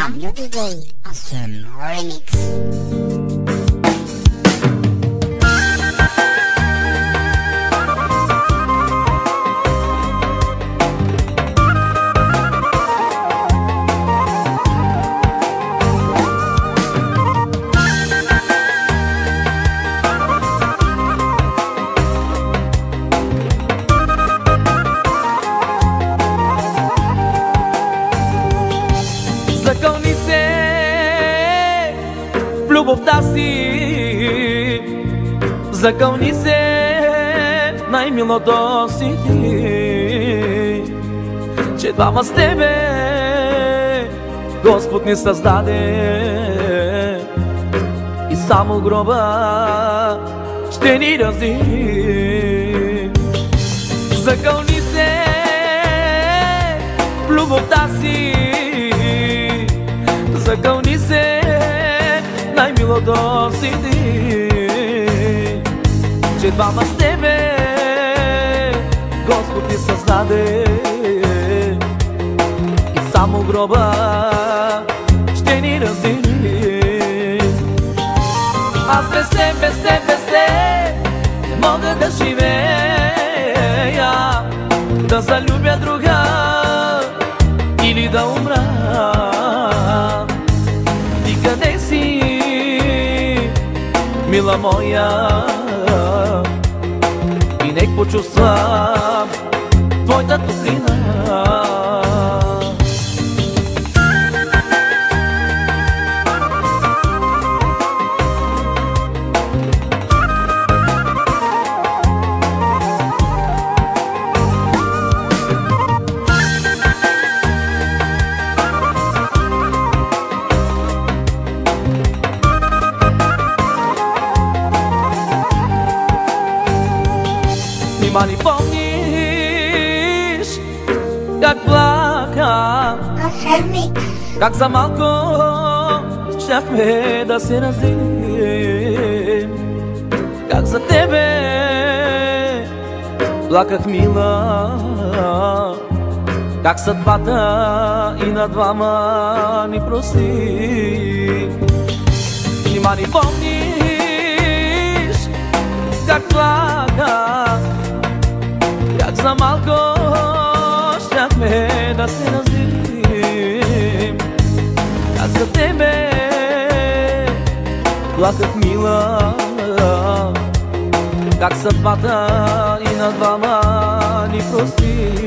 WDJ Aswem Remix. Закълни се в любовта си, закълни се в най-милото си ти, че двама с тебе Господ ни създаде и само гроба ще ни раздели. Закълни се в любовта си, закълни се най-милото си ти, че двама с тебе Господ ни създаде и само гроба ще ни раздели. Аз без теб, без теб, без теб не мога да живея, да залюбя друга или да умра. Ти къде си, мила моя? И нека почувствам твоята топлина. Нима ни помниш как плака, как за малко щяхме да се разделим, как за тебе плаках, мила, как съдбата и на двама ни прости. Нима ни помниш как плака, как за малко щяхме да се разделим, как за тебе плаках, мила, как съдбата и на двама ни прости.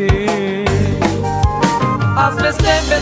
Аз без теб, без